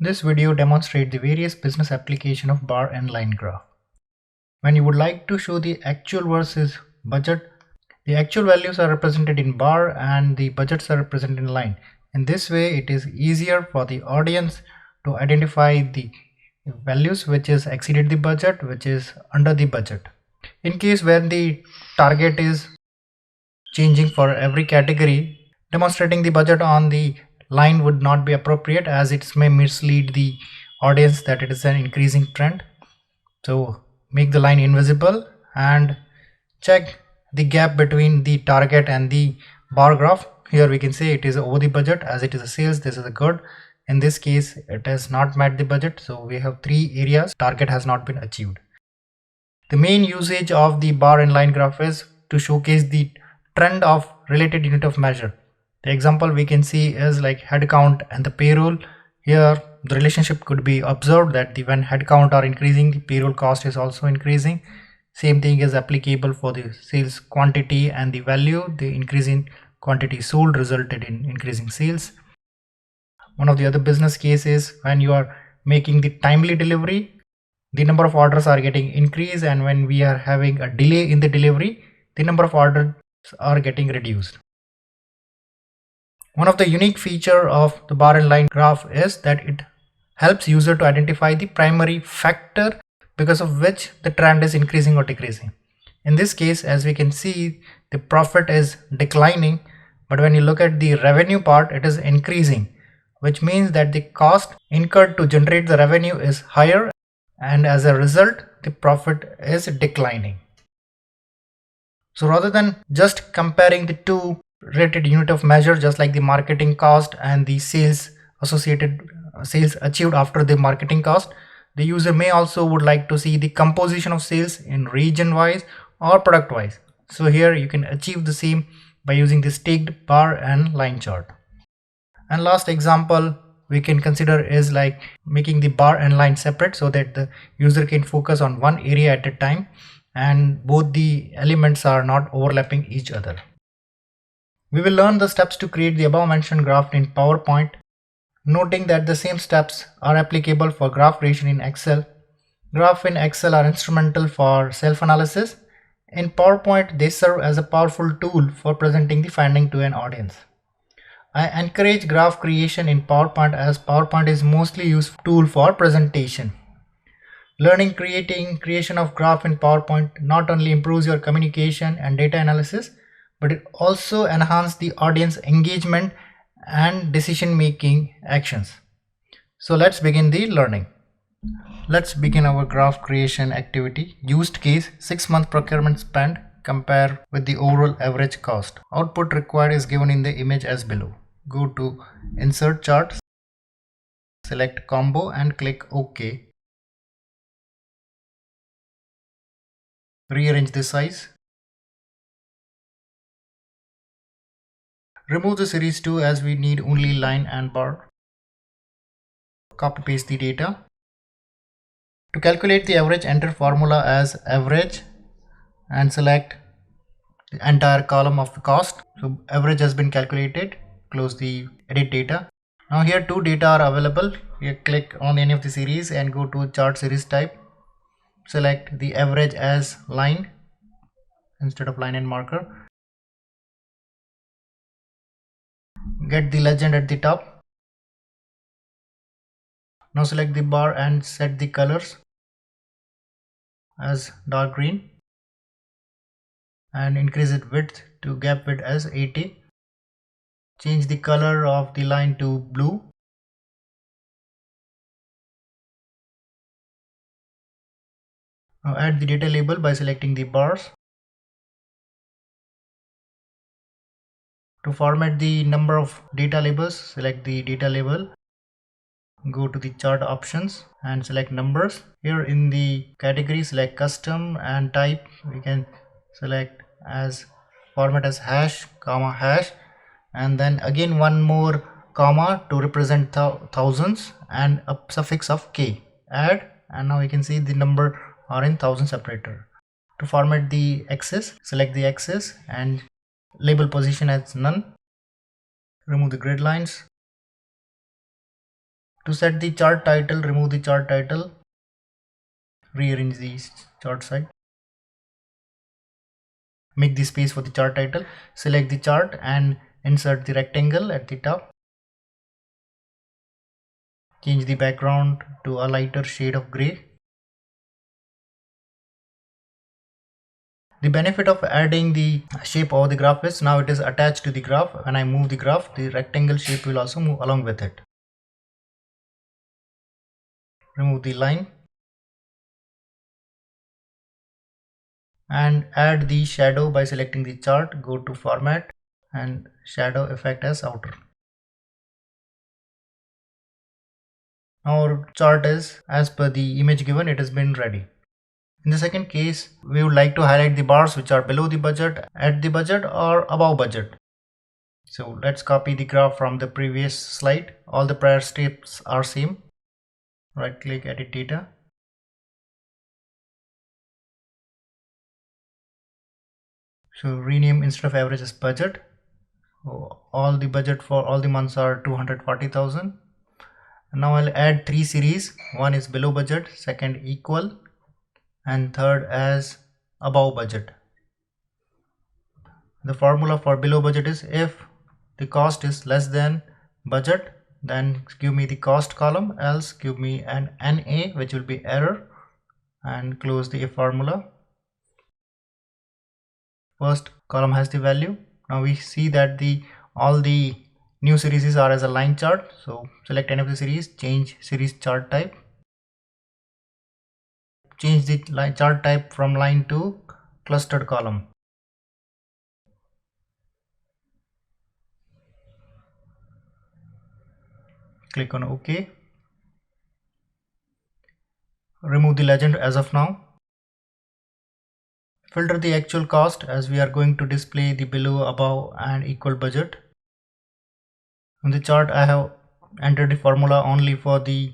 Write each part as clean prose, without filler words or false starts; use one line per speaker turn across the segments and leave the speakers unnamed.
This video demonstrates the various business application of bar and line graph. When you would like to show the actual versus budget, the actual values are represented in bar and the budgets are represented in line. In this way, it is easier for the audience to identify the values which is exceeded the budget, which is under the budget. In case when the target is changing for every category, demonstrating the budget on the line would not be appropriate, as it may mislead the audience that it is an increasing trend. So make the line invisible and check the gap between the target and the bar graph. Here we can say it is over the budget, as it is a sales, this is a good. In this case it has not met the budget, so we have 3 areas target has not been achieved. The main usage of the bar and line graph is to showcase the trend of related unit of measure. The example we can see is like headcount and the payroll. Here the relationship could be observed that when headcount are increasing, the payroll cost is also increasing. Same thing is applicable for the sales quantity and the value. The increase in quantity sold resulted in increasing sales. One of the other business cases, when you are making the timely delivery, the number of orders are getting increased, and when we are having a delay in the delivery, the number of orders are getting reduced. One of the unique feature of the bar and line graph is that it helps user to identify the primary factor because of which the trend is increasing or decreasing. In this case, as we can see, the profit is declining, but when you look at the revenue part, it is increasing, which means that the cost incurred to generate the revenue is higher, and as a result the profit is declining. So rather than just comparing the two rated unit of measure, just like the marketing cost and the sales associated sales achieved after the marketing cost, the user may also would like to see the composition of sales in region wise or product wise. So here you can achieve the same by using the staked bar and line chart. And last example we can consider is like making the bar and line separate so that the user can focus on one area at a time and both the elements are not overlapping each other. We will learn the steps to create the above mentioned graph in PowerPoint, noting that the same steps are applicable for graph creation in Excel. Graphs in Excel are instrumental for self-analysis. In PowerPoint, they serve as a powerful tool for presenting the finding to an audience. I encourage graph creation in PowerPoint as PowerPoint is mostly used tool for presentation. Learning creation of graph in PowerPoint not only improves your communication and data analysis, but it also enhances the audience engagement and decision making actions. So let's begin the learning. Let's begin our graph creation activity. Used case: 6-month procurement spend, compare with the overall average cost. Output required is given in the image as below. Go to insert chart, select combo and click OK. Rearrange the size. Remove the series 2 as we need only line and bar. Copy paste the data. To calculate the average, enter formula as average and select the entire column of the cost. So average has been calculated. Close the edit data. Now here two data are available. You click on any of the series and go to chart series type. Select the average as line instead of line and marker. Get the legend at the top. Now select the bar and set the colors as dark green and increase its width to gap width as 80. Change the color of the line to blue. Now add the data label by selecting the bars. To format the number of data labels, select the data label. Go to the chart options and select numbers. Here in the category, select custom and type. We can select as format as hash, comma, hash, and then again one more comma to represent thousands and a suffix of k. Add, and now we can see the number are in thousand separator. To format the axis, select the axis and label position as none. Remove the grid lines. To set the chart title, remove the chart title, rearrange the chart side, make the space for the chart title, select the chart and insert the rectangle at the top. Change the background to a lighter shade of gray. The benefit of adding the shape of the graph is now it is attached to the graph. When I move the graph, the rectangle shape will also move along with it. Remove the line and add the shadow by selecting the chart, go to format and shadow effect as outer. Our chart is as per the image given, it has been ready. In the second case, we would like to highlight the bars which are below the budget, at the budget or above budget. So let's copy the graph from the previous slide. All the prior steps are same. Right click, edit data. So rename instead of average as budget. So all the budget for all the months are 240,000. Now I'll add three series. One is below budget, second equal, and third as above budget. The formula for below budget is if the cost is less than budget, then give me the cost column, else give me an NA, which will be error, and close the if formula. First column has the value. Now we see that all the new series are as a line chart. So select any of the series, change series chart type. Change the line chart type from line to clustered column. Click on OK. Remove the legend as of now. Filter the actual cost as we are going to display the below, above and equal budget. In the chart I have entered the formula only for the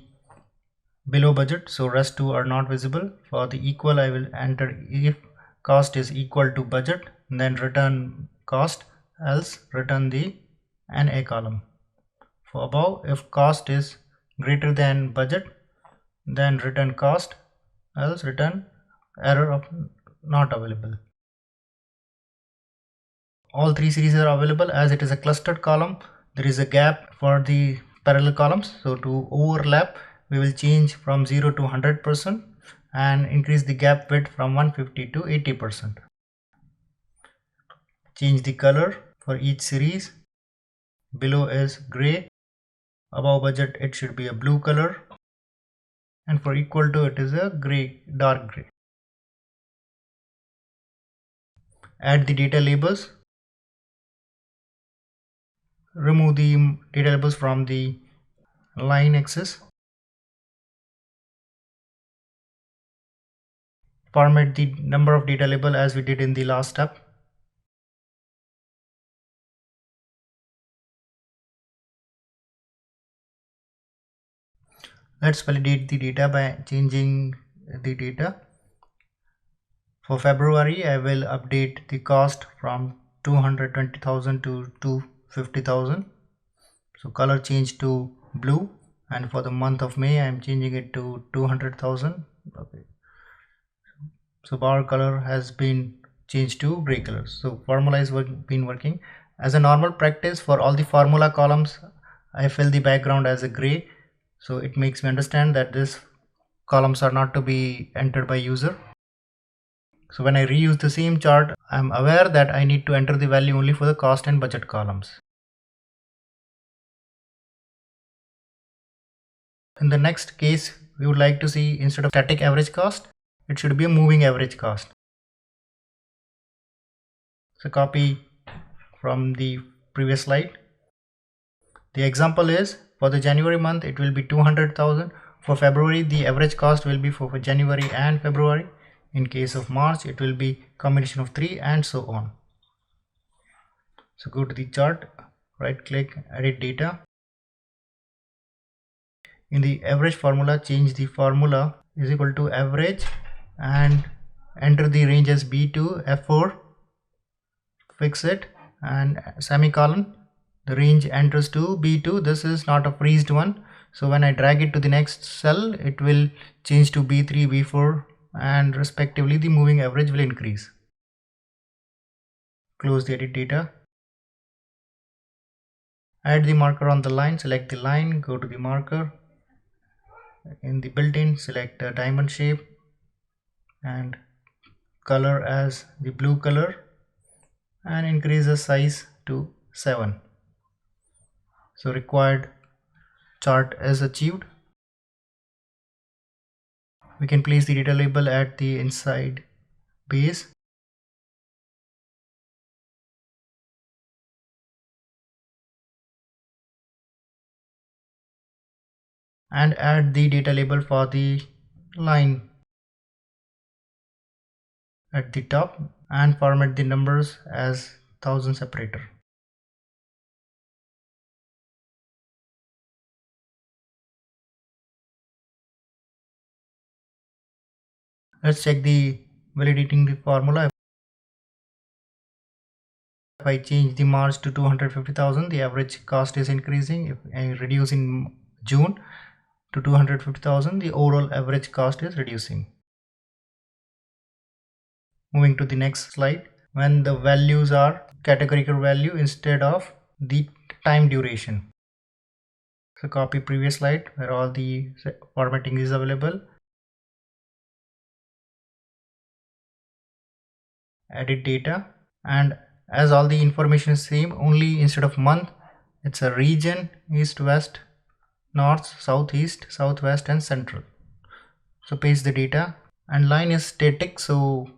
below budget, so rest two are not visible. For the equal I will enter if cost is equal to budget, then return cost, else return the NA column. For above, if cost is greater than budget, then return cost, else return error of not available. All three series are available. As it is a clustered column, there is a gap for the parallel columns. So to overlap, we will change from 0 to 100% and increase the gap width from 150 to 80%. Change the color for each series. Below is gray, above budget it should be a blue color, and for equal to it is a gray, dark gray. Add the data labels. Remove the data labels from the line axis. Format the number of data label as we did in the last step. Let's validate the data by changing the data. For February, I will update the cost from 220,000 to 250,000. So color change to blue, and for the month of May, I am changing it to 200,000. Okay. So bar color has been changed to gray color. So formula is been working. As a normal practice for all the formula columns, I fill the background as a gray. So it makes me understand that these columns are not to be entered by user. So when I reuse the same chart, I am aware that I need to enter the value only for the cost and budget columns. In the next case, we would like to see instead of static average cost, it should be a moving average cost. So copy from the previous slide. The example is for the January month, it will be 200,000. For February, the average cost will be for January and February. In case of March, it will be combination of 3 and so on. So go to the chart, right click, edit data. In the average formula, change the formula is equal to average and enter the range as B2, F4, fix it and semicolon. The range enters to B2. This is not a freezed one. So when I drag it to the next cell, it will change to B3, B4, and respectively the moving average will increase. Close the edit data. Add the marker on the line, select the line, go to the marker. In the built-in, select the diamond shape and color as the blue color and increase the size to 7. So required chart is achieved. We can place the data label at the inside base. And add the data label for the line at the top and format the numbers as 1000 separator. Let's check the validating the formula. If I change the March to 250,000, the average cost is increasing. If I reduce in June to 250,000, the overall average cost is reducing. Moving to the next slide, when the values are categorical value instead of the time duration. So copy previous slide where all the formatting is available. Edit data, and as all the information is same, only instead of month it's a region, east, west, north, southeast, southwest and central. So paste the data, and line is static, so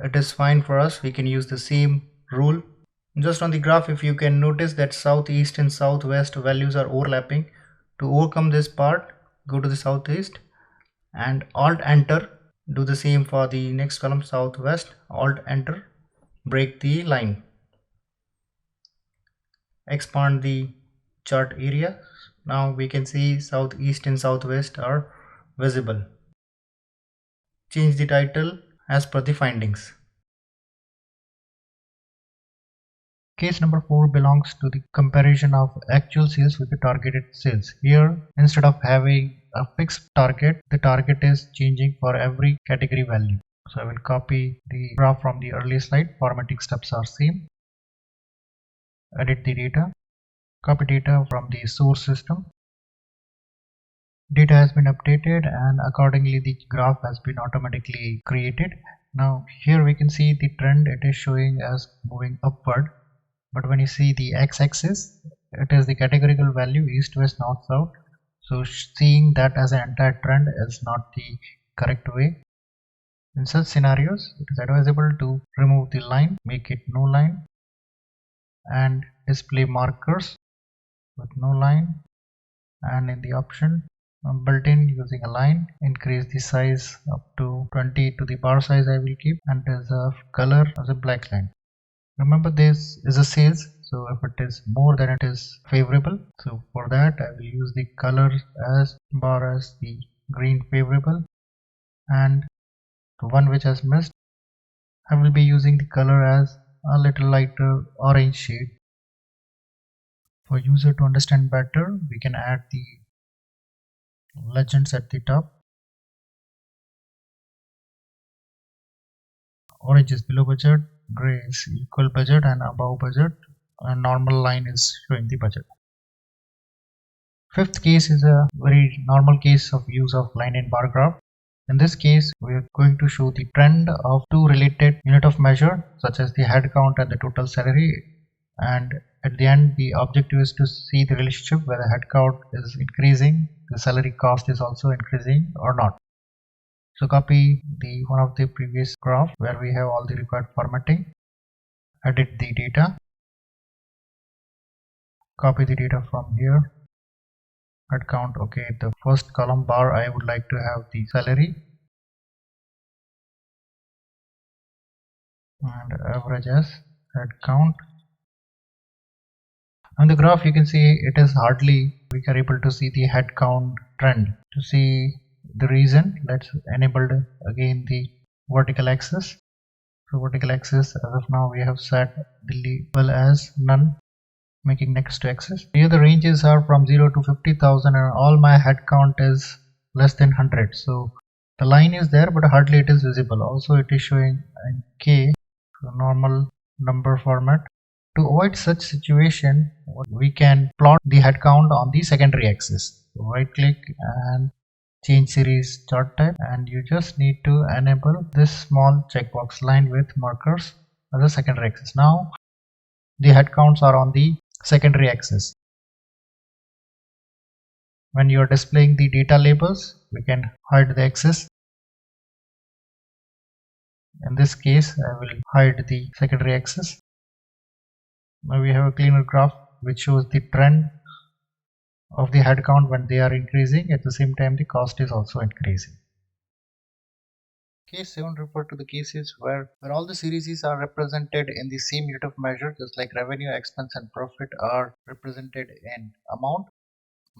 it is fine for us. We can use the same rule. Just on the graph, if you can notice that southeast and southwest values are overlapping. To overcome this part, go to the southeast and alt enter. Do the same for the next column, southwest, alt enter, break the line. Expand the chart area. Now we can see southeast and southwest are visible. Change the title as per the findings. Case number 4 belongs to the comparison of actual sales with the targeted sales. Here, instead of having a fixed target, the target is changing for every category value. So I will copy the graph from the earlier slide. Formatting steps are same. Edit the data. Copy data from the source system. Data has been updated and accordingly the graph has been automatically created. Now here we can see the trend, it is showing as moving upward. But when you see the x-axis, it is the categorical value east, west, north, south. So seeing that as an entire trend is not the correct way. In such scenarios, it is advisable to remove the line, make it no line, and display markers with no line. And in the option built-in using a line, increase the size up to 20 to the bar size I will keep, and as a color as a black line. Remember, this is a sales, so if it is more than it is favorable, so for that I will use the color as bar as the green favorable, and the one which has missed, I will be using the color as a little lighter orange shade. For user to understand better, we can add the legends at the top. Orange is below budget, gray is equal budget, and above budget, a normal line is showing the budget. Fifth case is a very normal case of use of line and bar graph. In this case, we are going to show the trend of two related unit of measure such as the head count and the total salary, and at the end the objective is to see the relationship whether head count is increasing, the salary cost is also increasing or not. So copy the one of the previous graph where we have all the required formatting, edit the data, copy the data from here, head count, okay, the first column bar I would like to have the salary, and average as head count. On the graph you can see it is hardly we are able to see the head count trend. To see the reason, let's enable again the vertical axis. So vertical axis, as of now we have set the label as none, making next to axis. Here the ranges are from 0 to 50,000 and all my head count is less than 100. So the line is there but hardly it is visible. Also it is showing in K, so normal number format. To avoid such situation, we can plot the head count on the secondary axis. So right click and change series chart type, and you just need to enable this small checkbox line with markers as a secondary axis. Now the head counts are on the secondary axis. When you are displaying the data labels, we can hide the axis. In this case, I will hide the secondary axis. Now we have a cleaner graph which shows the trend of the head count when they are increasing. At the same time, the cost is also increasing. Case 7 refer to the cases where all the series are represented in the same unit of measure, just like revenue, expense and profit are represented in amount,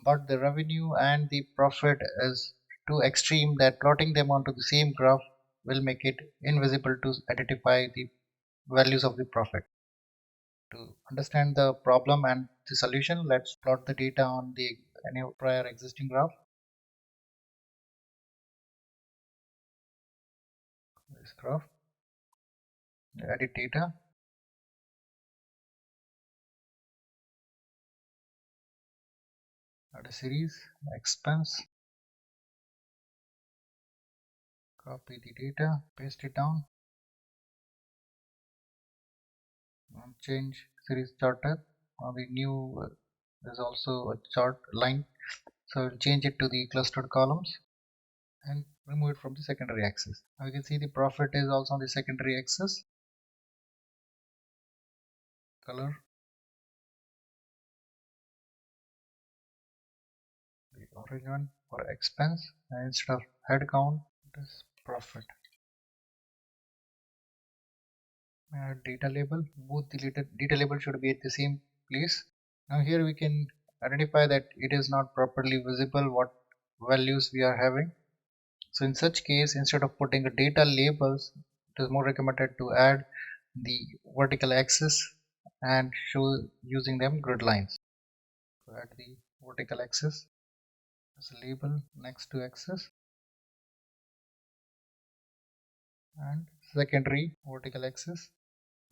but the revenue and the profit is too extreme that plotting them onto the same graph will make it invisible to identify the values of the profit. To understand the problem and the solution, let's plot the data on the any prior existing graph. This graph, edit data, add a series, expense, copy the data, paste it down, and change series chart type. On the new there's also a chart line, so we'll change it to the clustered columns and remove it from the secondary axis. Now you can see the profit is also on the secondary axis. Color, the orange one for expense, and instead of head count it is profit. Data label, both the data label should be at the same place. Now here we can identify that it is not properly visible what values we are having. So in such case, instead of putting a data labels, it is more recommended to add the vertical axis and show using them grid lines. So add the vertical axis as a label next to axis and secondary vertical axis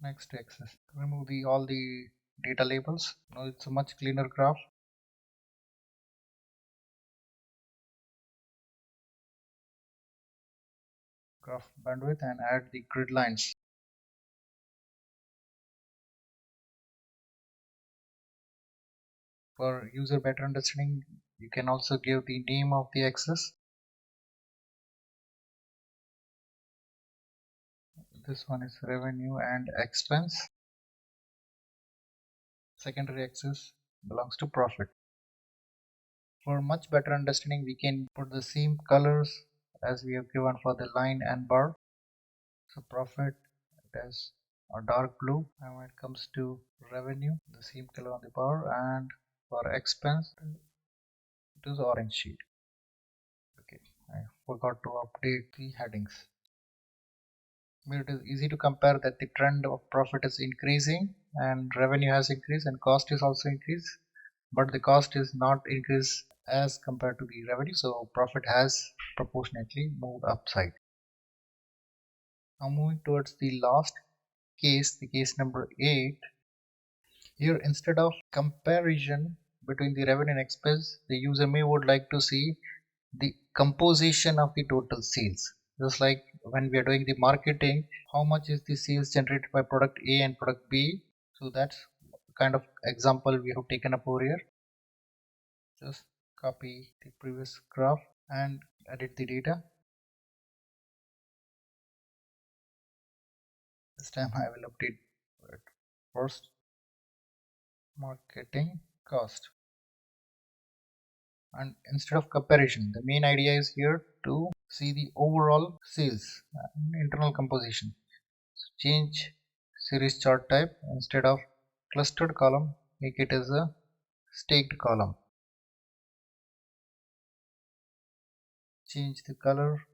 next to axis. Remove all the data labels. Now it's a much cleaner graph. Graph bandwidth and add the grid lines. For user better understanding, you can also give the name of the axis. This one is revenue and expense. Secondary axis belongs to profit. For much better understanding, we can put the same colors as we have given for the line and bar. So profit, it has a dark blue, and when it comes to revenue, the same color on the bar, and for expense, it is orange shade. Okay, I forgot to update the headings. But it is easy to compare that the trend of profit is increasing and revenue has increased and cost is also increased, but the cost is not increased as compared to the revenue, so profit has proportionately moved upside. Now moving towards the last case, the case number 8. Here instead of comparison between the revenue and expense, the user may would like to see the composition of the total sales. Just like when we are doing the marketing, how much is the sales generated by product A and product B. So that's kind of example we have taken up over here. Just copy the previous graph and edit the data. This time I will update it. First, marketing cost. And instead of comparison, the main idea is here to see the overall sales and internal composition. So change series chart type, instead of clustered column, make it as a staked column. Change the color.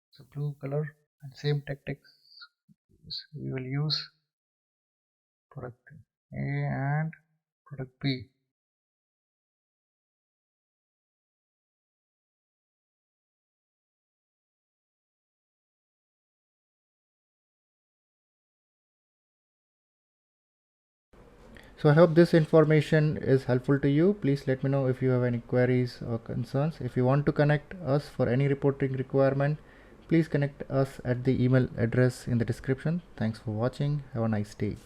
It's a blue color And same tactics we will use product A and product B. So I hope this information is helpful to you. Please let me know if you have any queries or concerns. If you want to connect us for any reporting requirement, please connect us at the email address in the description. Thanks for watching. Have a nice day.